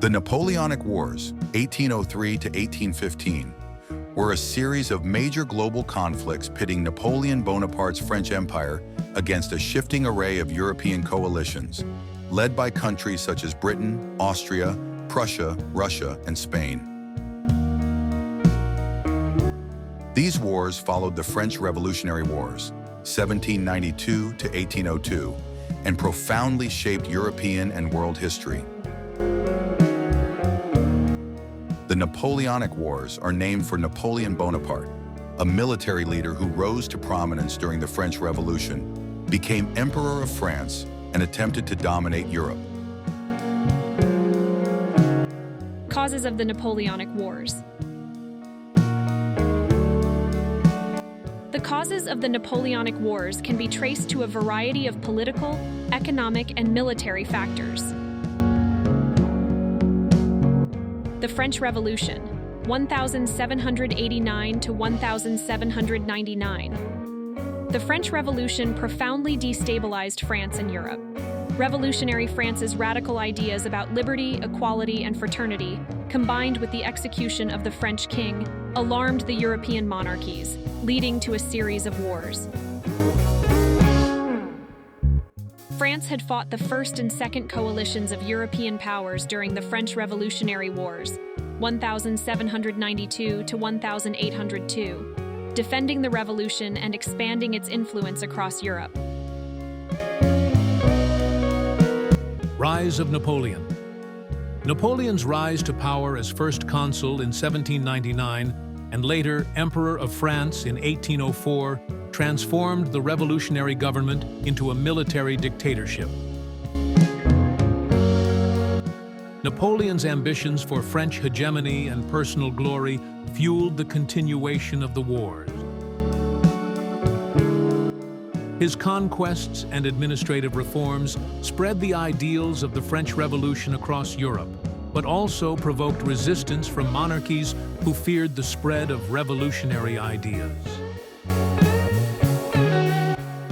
The Napoleonic Wars, 1803 to 1815, were a series of major global conflicts pitting Napoleon Bonaparte's French Empire against a shifting array of European coalitions, led by countries such as Britain, Austria, Prussia, Russia, and Spain. These wars followed the French Revolutionary Wars, 1792 to 1802, and profoundly shaped European and world history. The Napoleonic Wars are named for Napoleon Bonaparte, a military leader who rose to prominence during the French Revolution, became Emperor of France, and attempted to dominate Europe. Causes of the Napoleonic Wars. The causes of the Napoleonic Wars can be traced to a variety of political, economic, and military factors. The French Revolution, 1789 to 1799. The French Revolution profoundly destabilized France and Europe. Revolutionary France's radical ideas about liberty, equality, and fraternity, combined with the execution of the French king, alarmed the European monarchies, leading to a series of wars. France had fought the First and Second coalitions of European powers during the French Revolutionary Wars, 1792 to 1802, defending the revolution and expanding its influence across Europe. Rise of Napoleon. Napoleon's rise to power as first consul in 1799 and later Emperor of France in 1804 transformed the revolutionary government into a military dictatorship. Napoleon's ambitions for French hegemony and personal glory fueled the continuation of the wars. His conquests and administrative reforms spread the ideals of the French Revolution across Europe, but also provoked resistance from monarchies who feared the spread of revolutionary ideas.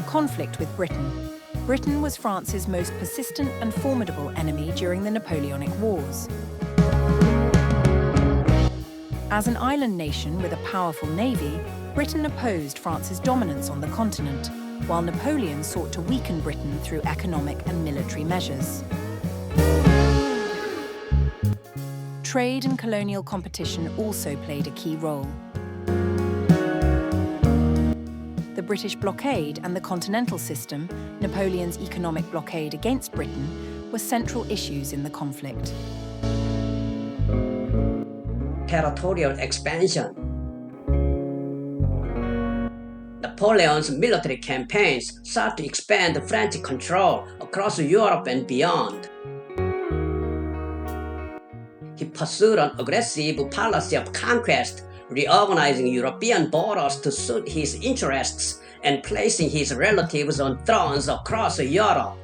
Conflict with Britain. Britain was France's most persistent and formidable enemy during the Napoleonic Wars. As an island nation with a powerful navy, Britain opposed France's dominance on the continent, while Napoleon sought to weaken Britain through economic and military measures. Trade and colonial competition also played a key role. The British blockade and the continental system, Napoleon's economic blockade against Britain, were central issues in the conflict. Territorial Expansion. Napoleon's military campaigns sought to expand French control across Europe and beyond. He pursued an aggressive policy of conquest, reorganizing European borders to suit his interests and placing his relatives on thrones across Europe.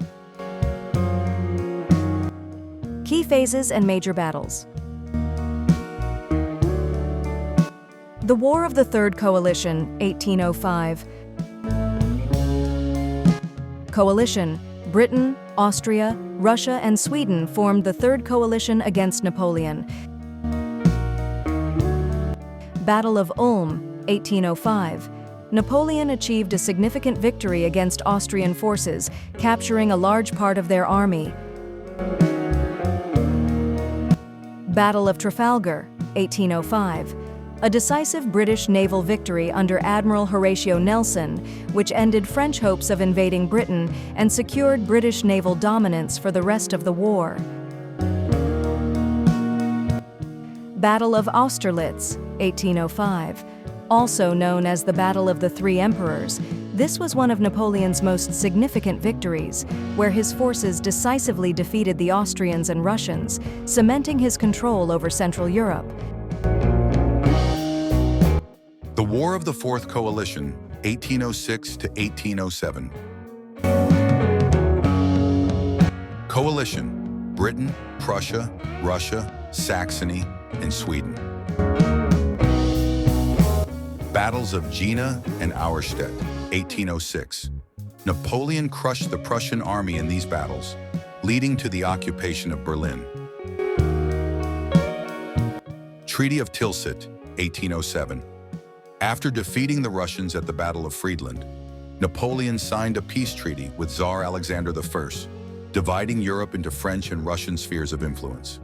Key phases and major battles. The War of the Third Coalition, 1805. Coalition: Britain, Austria, Russia, and Sweden formed the Third Coalition against Napoleon. Battle of Ulm, 1805. Napoleon achieved a significant victory against Austrian forces, capturing a large part of their army. Battle of Trafalgar, 1805. A decisive British naval victory under Admiral Horatio Nelson, which ended French hopes of invading Britain and secured British naval dominance for the rest of the war. Battle of Austerlitz, 1805. Also known as the Battle of the Three Emperors, this was one of Napoleon's most significant victories, where his forces decisively defeated the Austrians and Russians, cementing his control over Central Europe. The War of the Fourth Coalition, 1806 to 1807. Coalition: Britain, Prussia, Russia, Saxony, and Sweden. Battles of Jena and Auerstedt, 1806. Napoleon crushed the Prussian army in these battles, leading to the occupation of Berlin. Treaty of Tilsit, 1807. After defeating the Russians at the Battle of Friedland, Napoleon signed a peace treaty with Tsar Alexander I, dividing Europe into French and Russian spheres of influence.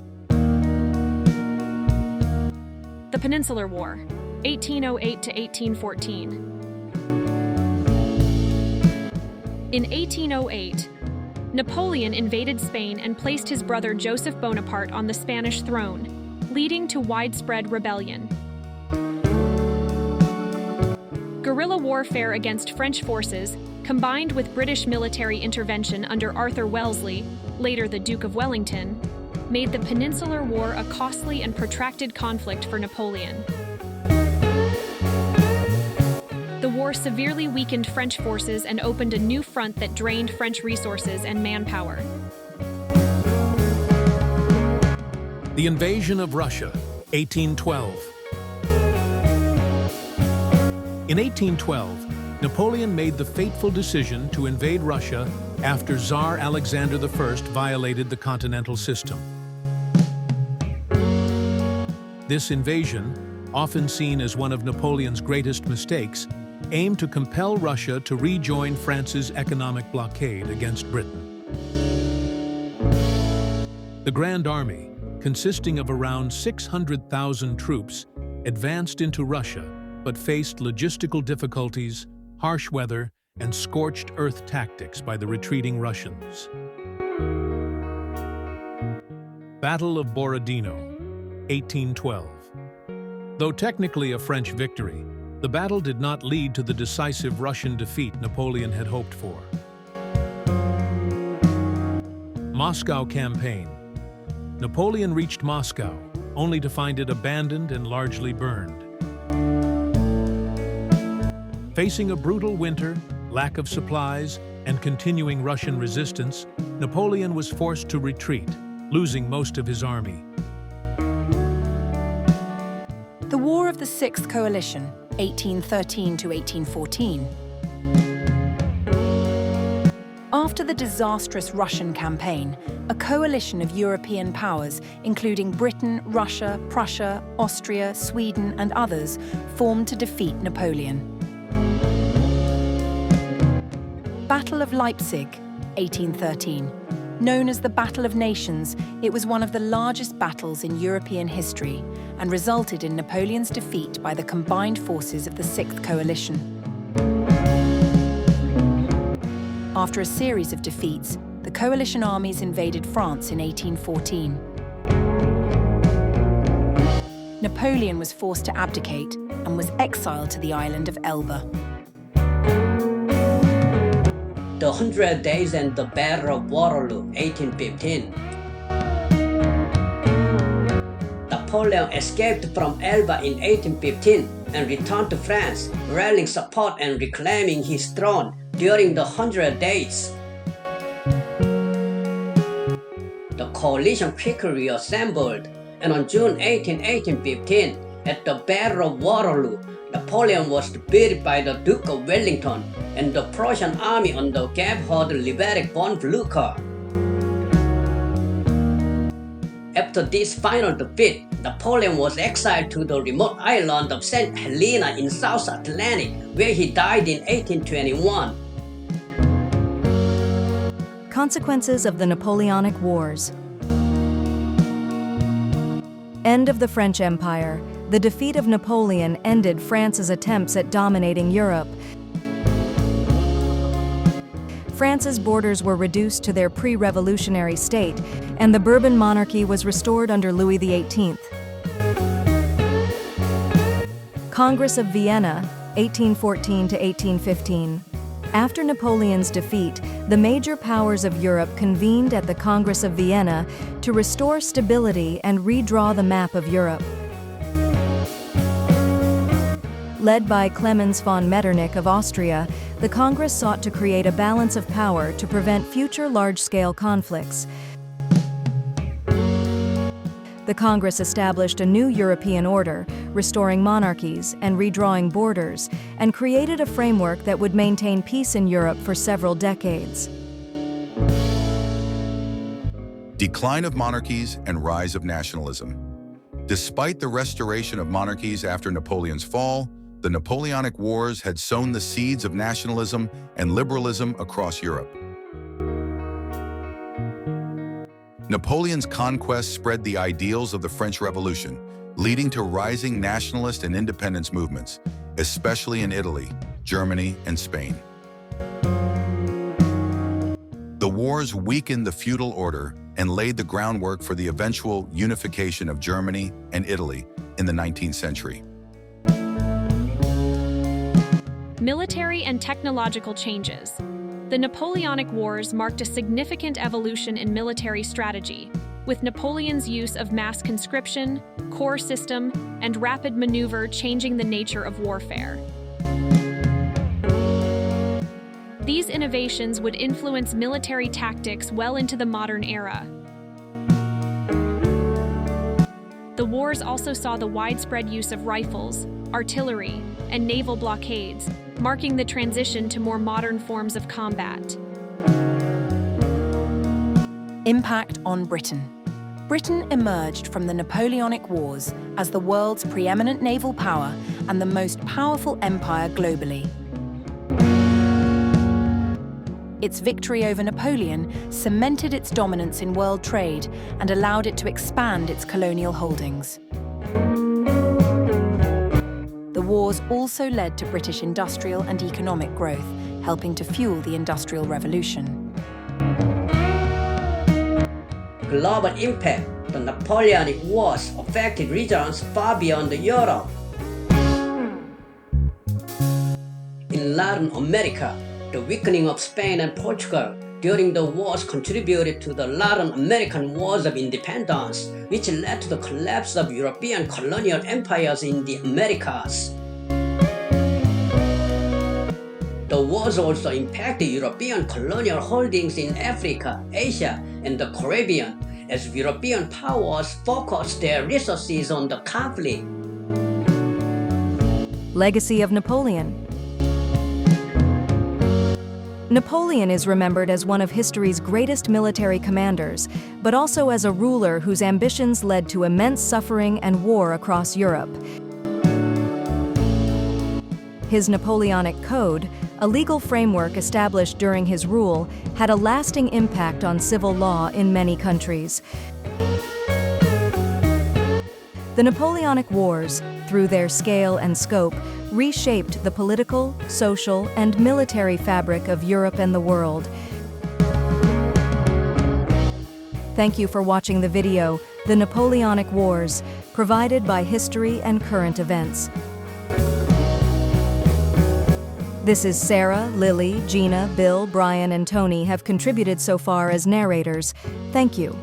The Peninsular War, 1808 to 1814. In 1808, Napoleon invaded Spain and placed his brother Joseph Bonaparte on the Spanish throne, leading to widespread rebellion. Guerrilla warfare against French forces, combined with British military intervention under Arthur Wellesley, later the Duke of Wellington, made the Peninsular War a costly and protracted conflict for Napoleon. The war severely weakened French forces and opened a new front that drained French resources and manpower. The invasion of Russia, 1812. In 1812, Napoleon made the fateful decision to invade Russia after Tsar Alexander I violated the continental system. This invasion, often seen as one of Napoleon's greatest mistakes, aimed to compel Russia to rejoin France's economic blockade against Britain. The Grand Army, consisting of around 600,000 troops, advanced into Russia, but faced logistical difficulties, harsh weather, and scorched earth tactics by the retreating Russians. Battle of Borodino, 1812. Though technically a French victory, the battle did not lead to the decisive Russian defeat Napoleon had hoped for. Moscow Campaign. Napoleon reached Moscow, only to find it abandoned and largely burned. Facing a brutal winter, lack of supplies, and continuing Russian resistance, Napoleon was forced to retreat, losing most of his army. The War of the Sixth Coalition, 1813 to 1814. After the disastrous Russian campaign, a coalition of European powers, including Britain, Russia, Prussia, Austria, Sweden, and others, formed to defeat Napoleon. Battle of Leipzig, 1813. Known as the Battle of Nations, it was one of the largest battles in European history and resulted in Napoleon's defeat by the combined forces of the Sixth Coalition. After a series of defeats, the coalition armies invaded France in 1814. Napoleon was forced to abdicate and was exiled to the island of Elba. The 100 Days and the Battle of Waterloo, 1815. Napoleon escaped from Elba in 1815 and returned to France, rallying support and reclaiming his throne during the 100 Days. The coalition quickly reassembled, and on June 18, 1815, at the Battle of Waterloo, Napoleon was defeated by the Duke of Wellington and the Prussian army under Gebhard Lieberich von Blücher. After this final defeat, Napoleon was exiled to the remote island of St. Helena in South Atlantic, where he died in 1821. Consequences of the Napoleonic Wars. End of the French Empire. The defeat of Napoleon ended France's attempts at dominating Europe. France's borders were reduced to their pre-revolutionary state, and the Bourbon monarchy was restored under Louis XVIII. Congress of Vienna, 1814 to 1815. After Napoleon's defeat, the major powers of Europe convened at the Congress of Vienna to restore stability and redraw the map of Europe. Led by Clemens von Metternich of Austria, the Congress sought to create a balance of power to prevent future large-scale conflicts. The Congress established a new European order, restoring monarchies and redrawing borders, and created a framework that would maintain peace in Europe for several decades. Decline of monarchies and rise of nationalism. Despite the restoration of monarchies after Napoleon's fall, the Napoleonic Wars had sown the seeds of nationalism and liberalism across Europe. Napoleon's conquest spread the ideals of the French Revolution, leading to rising nationalist and independence movements, especially in Italy, Germany, and Spain. The wars weakened the feudal order and laid the groundwork for the eventual unification of Germany and Italy in the 19th century. Military and technological changes. The Napoleonic Wars marked a significant evolution in military strategy, with Napoleon's use of mass conscription, corps system, and rapid maneuver changing the nature of warfare. These innovations would influence military tactics well into the modern era. The wars also saw the widespread use of rifles, artillery, and naval blockades, marking the transition to more modern forms of combat. Impact on Britain. Britain emerged from the Napoleonic Wars as the world's preeminent naval power and the most powerful empire globally. Its victory over Napoleon cemented its dominance in world trade and allowed it to expand its colonial holdings. The wars also led to British industrial and economic growth, helping to fuel the Industrial Revolution. Global impact. The Napoleonic Wars affected regions far beyond Europe. In Latin America, the weakening of Spain and Portugal during the wars contributed to the Latin American Wars of Independence, which led to the collapse of European colonial empires in the Americas. The wars also impacted European colonial holdings in Africa, Asia, and the Caribbean, as European powers focused their resources on the conflict. Legacy of Napoleon. Napoleon is remembered as one of history's greatest military commanders, but also as a ruler whose ambitions led to immense suffering and war across Europe. His Napoleonic Code, a legal framework established during his rule, had a lasting impact on civil law in many countries. The Napoleonic Wars, through their scale and scope, reshaped the political, social, and military fabric of Europe and the world. Thank you for watching the video, The Napoleonic Wars, provided by History and Current Events. This is Sarah, Lily, Gina, Bill, Brian, and Tony have contributed so far as narrators. Thank you.